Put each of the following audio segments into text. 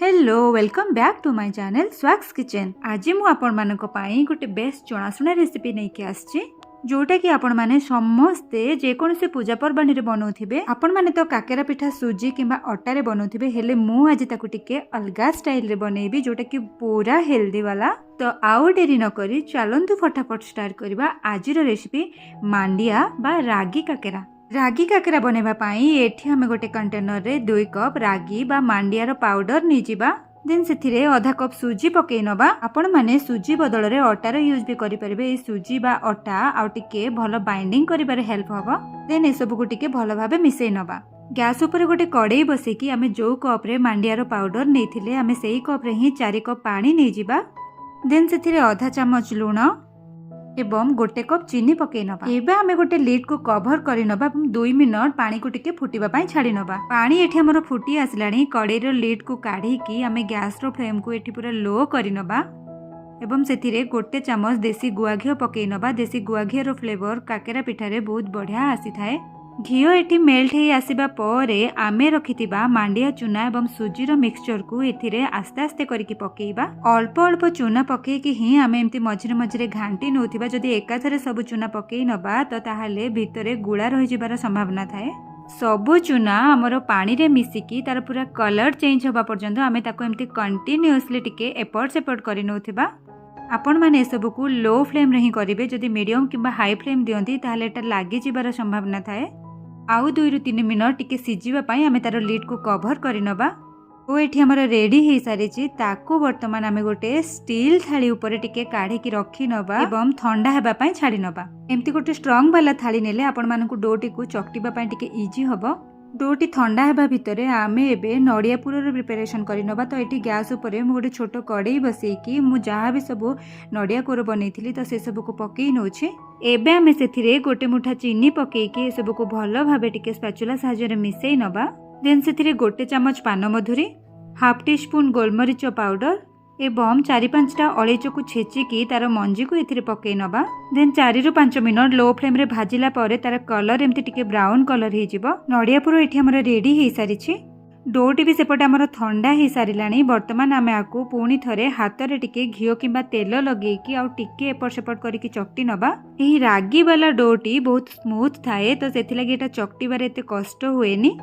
Hello welcome back to my channel स्वाक्स kitchen. आज मु आपण मानक पई गोटे बेस्ट जणाशुना रेसिपी नहीं के आछि जोटा कि आपण माने समस्ते जेकोनसे पूजा पर्बाणी रे बनौथिबे। आपण माने तो काकेरा पिठा सुजी किंबा अटा रे बनौथिबे, हेले मु आज ताकू टिके अलगा स्टाइल रे बनेबी जोटा कि पूरा हेल्दी वाला। तो आउ डेरी न करी चलंतु फटाफट स्टार्ट करबा आज रो रेसिपी मांडिया बा रागी काकेरा। रागी काकेरा बनेबा पाई एठी हमें गोटे कंटेनर रे 2 कप रागी बा मांडियार पाउडर नि जिबा। देन सेथिरे आधा कप सुजी पकेई नबा। आपण माने सुजी बदल रे अटार यूज भी करि परिबे। ए सुजी बा अटा आ टिके भलो बाइंडिंग करिबारे हेल्प हबो। देन ए सब को टिके भलो भाबे मिसेई नबा। गैस ऊपर गोटे कड़ाई बसे कि आमे जो कप रे मांडियार पाउडर नेथिले आमे सेही कप रे ही 4 कप पानी नै जिबा। देन सेथिरे आधा चम्मच लूण एवं गोटे कप चीनी पकई नबा। एबे हमें गोटे लिड को कवर करि नबा। 2 मिनट पानी को टिके फुटिबा पई छाडी नबा। पानी एठी हमर फुटी आसलाणी। कड़ाई रो लिड को काढी कि हमें गैस रो फ्लेम को एठी पूरा लो करि नबा एवं सेथिरे गोटे चम्मच देसी गुआ घिओ पकई नबा। देसी गुआ घिओ रो फ्लेवर काकेरा पिठा रे बहुत बढ़िया आसी थाए। घिओ एठी मेल्ट हे आसीबा परे आमे रखितिबा मांडिया चूना एवं सुजी रो मिक्सचर को एथिरे आस्ते आस्ते करिकि पकेइबा। अल्प अल्प चूना पके कि ही आमे एमती मझिरे मझिरे घांटी नउथिबा। जदि एकाथरे सब चूना पकेइ नबा तो ताहाले भितरे गुळा रहि जिबार संभावना थाए। सबु चूना हमर पानी रे मिसिकी तार पूरा कलर चेंज होबा पर्यंत आमे ताको एमती कंटिन्यूअसली टिके एपट सेपट करि नउथिबा। आपण माने सब को लो फ्लेम रे ही करिवे। जदि मीडियम किबा हाई फ्लेम दियंती ताहाले एटा लागि जिबार संभावना थाए। आउ 2 ରୁ 3 मिनट टिके सिजिबा पई आमे तार लिड को कवर करि नबा। ओ एठी हमर रेडी हे सारी छि। ताको वर्तमान आमे गोटे स्टील थाली ऊपर टिके काढी कि रखी नबा एवं ठंडा हेबा पई छाडी नबा। एम्ति गोटे स्ट्रांग वाला थाली नेले आपण मानकु डोटी को चकटिबा पई टिके इजी हबो। डोटी ठंडा हेबा भितरे आमे एबे नडिया पुर रो प्रिपरेशन करि नबा। तो एठी गैस ऊपर मु गोटे छोटो कड़ाई बसई कि मु जहा भी सब नडिया कोर बनेइथिली तो से सब को पकेई नउछि। एबे आमे सेथिरे गोटे मुठा चीनी पकेई कि सब को भलो भाबे टिके स्पैचुला साहाय्य रे मिसेई नबा। देन सेथिरे गोटे चम्मच पान मधुरी, हाफ टी स्पून गोलमरीच पाउडर एवं 4-5टा अळेच को छेची कि तार मंजी को एथिरे पकेई नबा। देन 4 ରୁ 5 मिनट लो फ्लेम रे भाजिला परे तार कलर एमती टिके ब्राउन कलर हे जिवो। नडिया पुरो एठी हमर रेडी हे सारी छि। डोटी भी सेपटे हमर ठंडा हे सारिलाणी। वर्तमान आमे आकु पुणी थरे हाथ रे टिके घिओ किंबा तेल लगेई कि आ टिके एपट सेपट करी कि चकटी नबा। एही रागी वाला डोटी बहुत स्मूथ थाए तो सेथि लागि एटा चकटिबारे एते कष्ट हुएनी।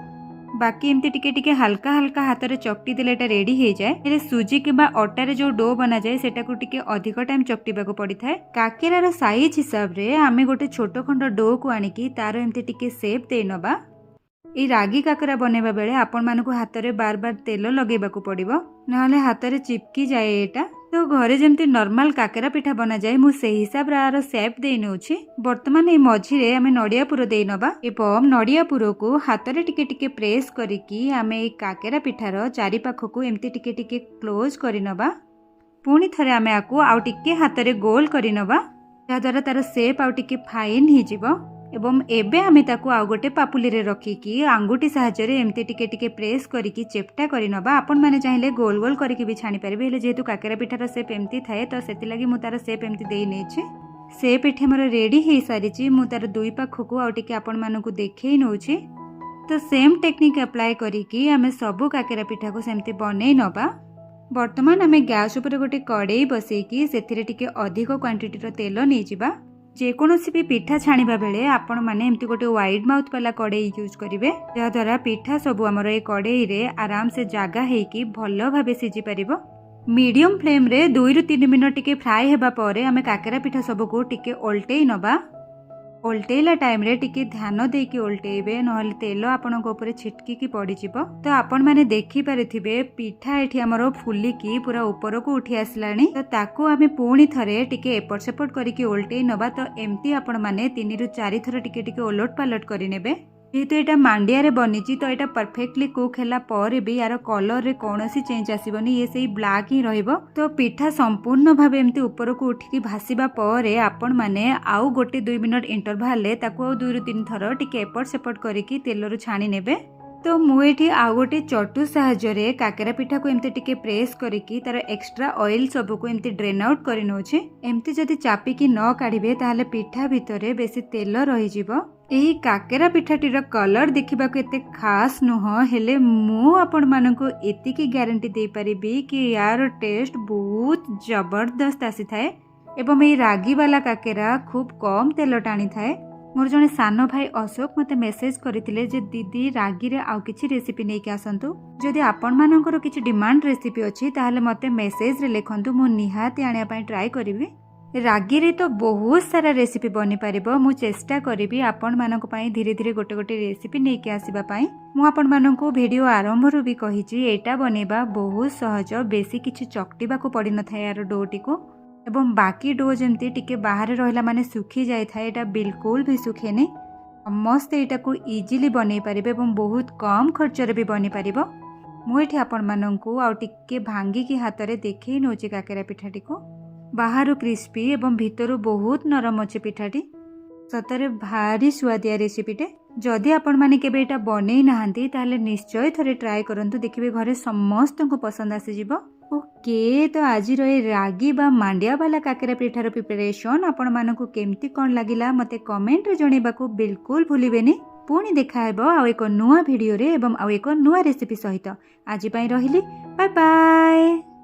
बाकी एमती टिके टिके हल्का हल्का हाथ रे चकटी देले एटा रेडी हे जाए। हेले सुजी किबा अटा रे जो डो बना जाए सेटा को टिके अधिक टाइम चकटिबा को पड़ी थाए। काकेरा रो साइज हिसाब रे आमे गोटे छोटो खंड डो को आनी कि तार एमती टिके शेप दे नबा। ई रागी काकरा बनेबा बेले आपण मानकु हाथ रे बार बार तेल लगेबा को पड़िबो, नहले हाथ रे चिपकी जाए एटा। तो घरे जेमती नॉर्मल काकेरा पिठा बना जाए मु से हिसाब रे आरो शेप देई नउछि। वर्तमान ए मझी रे आमे नडिया पुरो देई नबा एवं नडिया पुरो को हाथ रे टिके टिके प्रेस करी कि आमे ए काकेरा पिठार चारि पाख को एमती टिके टिके क्लोज करि नबा। पुणी थरे आमे आकु आउ टिके हाथ रे गोल करि नबा जा द्वारा तार शेप आउ टिके फाइन हि जिवो। एवं एबे आमे ताकू आउ गोटे पापुली रे रखिकी आंगुठी साहाय्य रे एमती टिके टिके प्रेस करिकी चेप्टा करि नबा। आपण माने चाहिले गोल गोल करिकी भी छाणी परिबे, हेले जेहेतु काकेरा पिठार शेप एमती थाए तो सेति लागि मु तार शेप एमती देई नेछि। शेप एठी हमर रेडी हे सारी छि। मु तार दुई पाख को आउ टिके आपण मानकु देखेई नउछि। तो सेम टेक्निक अप्लाई करिकी आमे सबु काकेरा पिठा को सेमती बनेई नबा। वर्तमान आमे गैस ऊपर गोटे कड़ाई बसई कि सेथिरे टिके अधिक क्वांटिटी रो तेल नै जिबा। जेकोसी भी पिठा छाणीबा बेले आपण माने एमती गोटे वाइड माउथ वाला कड़ाई यूज करिवे जा द्वारा पिठा सब हमर ए कड़ाई रे आराम से जागा हेकी भलो भाबे सिजी परिबो। मीडियम फ्लेम रे 2 ରୁ 3 मिनट टिके फ्राई हेबा परे आमे काकेरा पिठा सब को टिके ओल्टेई नबा। ओल्टेला टाइम रे टिके ध्यान दे कि ओल्टेबे, नहले तेल आपन को ऊपर छिटकी की पड़ी जिवो। तो आपण माने देखि पारिथिबे पिठा एठी हमरो फुली की पूरा ऊपर को उठी आसलाणी। तो ताको आमे पुणी थरे टिके एपट सेपट करी कि ओल्टेई नबा। तो एमती आपण माने 3 ରୁ 4 थर टिके टिके ओलट पालट करि नेबे। जेहेतु एटा मांडिया रे बनिची तो एटा परफेक्टली कुक हैला पर भी यार कलर रे कोनोसी चेंज आसीबनी, ये सेही ब्लैक ही रहइबो। तो पिठा संपूर्ण भाबे एमती ऊपर को उठिकी भासीबा परे आपण माने आउ गोटे 2 मिनट इंटरवल ले ताको 2 ରୁ 3 थर टिके एपट सेपट करिकी तेल रु छाणी नेबे। तो मु एठी आउ गोटे चटू साहाय्य रे काकेरा पिठा को एमती टिके प्रेस करिकी तार एक्स्ट्रा ऑयल सब को एमती ड्रेन आउट करि नउछि। एमती जदि चापी की न काढिबे ताहाले पिठा भितरे बेसी तेल रहि जिवो। ଏହି କାକେରା ପିଠାଟିର କଲର୍ ଦେଖିବାକୁ ଏତେ ଖାସ୍ ନୁହଁ, ହେଲେ ମୁଁ ଆପଣମାନଙ୍କୁ ଏତିକି ଗ୍ୟାରେଣ୍ଟି ଦେଇପାରିବି କି ୟାର ଟେଷ୍ଟ ବହୁତ ଜବରଦସ୍ତ ଆସିଥାଏ ଏବଂ ଏହି ରାଗିବାଲା କାକେରା ଖୁବ୍ କମ୍ ତେଲ ଟାଣିଥାଏ। ମୋର ଜଣେ ସାନ ଭାଇ ଅଶୋକ ମୋତେ ମେସେଜ କରିଥିଲେ ଯେ ଦିଦି ରାଗିରେ ଆଉ କିଛି ରେସିପି ନେଇକି ଆସନ୍ତୁ। ଯଦି ଆପଣମାନଙ୍କର କିଛି ଡିମାଣ୍ଡ ରେସିପି ଅଛି ତାହେଲେ ମୋତେ ମେସେଜରେ ଲେଖନ୍ତୁ, ମୁଁ ନିହାତି ଆଣିବା ପାଇଁ ଟ୍ରାଏ କରିବି। ରାଗିରେ ତ ବହୁତ ସାରା ରେସିପି ବନିପାରିବ। ମୁଁ ଚେଷ୍ଟା କରିବି ଆପଣମାନଙ୍କ ପାଇଁ ଧୀରେ ଧୀରେ ଗୋଟେ ଗୋଟେ ରେସିପି ନେଇକି ଆସିବା ପାଇଁ। ମୁଁ ଆପଣମାନଙ୍କୁ ଭିଡ଼ିଓ ଆରମ୍ଭରୁ ବି କହିଛି ଏଇଟା ବନେଇବା ବହୁତ ସହଜ, ବେଶୀ କିଛି ଚକଟିବାକୁ ପଡ଼ିନଥାଏ ୟାର ଡୋଟିକୁ ଏବଂ ବାକି ଡୋ ଯେମିତି ଟିକେ ବାହାରେ ରହିଲା ମାନେ ଶୁଖି ଯାଇଥାଏ, ଏଇଟା ବିଲକୁଲ ବି ଶୁଖେନି। ସମସ୍ତେ ଏଇଟାକୁ ଇଜିଲି ବନେଇ ପାରିବେ ଏବଂ ବହୁତ କମ୍ ଖର୍ଚ୍ଚରେ ବି ବନିପାରିବ। ମୁଁ ଏଠି ଆପଣମାନଙ୍କୁ ଆଉ ଟିକେ ଭାଙ୍ଗିକି ହାତରେ ଦେଖେଇ ନେଉଛି କାକେରା ପିଠାଟିକୁ। ବାହାରୁ କ୍ରିସ୍ପି ଏବଂ ଭିତରୁ ବହୁତ ନରମ ଅଛି ପିଠାଟି। ସତରେ ଭାରି ସୁଆଦିଆ ରେସିପିଟେ। ଯଦି ଆପଣମାନେ କେବେ ଏଇଟା ବନେଇ ନାହାନ୍ତି ତାହେଲେ ନିଶ୍ଚୟ ଥରେ ଟ୍ରାଏ କରନ୍ତୁ, ଦେଖିବେ ଘରେ ସମସ୍ତଙ୍କୁ ପସନ୍ଦ ଆସିଯିବ। ଓକେ, ତ ଆଜିର ଏ ରାଗି ବା ମାଣ୍ଡିଆ ବାଲା କାକେରା ପିଠାର ପ୍ରିପାରେସନ୍ ଆପଣମାନଙ୍କୁ କେମିତି କ'ଣ ଲାଗିଲା ମୋତେ କମେଣ୍ଟରେ ଜଣାଇବାକୁ ବିଲକୁଲ ଭୁଲିବେନି। ପୁଣି ଦେଖା ହେବ ଆଉ ଏକ ନୂଆ ଭିଡ଼ିଓରେ ଏବଂ ଆଉ ଏକ ନୂଆ ରେସିପି ସହିତ। ଆଜି ପାଇଁ ରହିଲି, ବାଏ ବାଏ।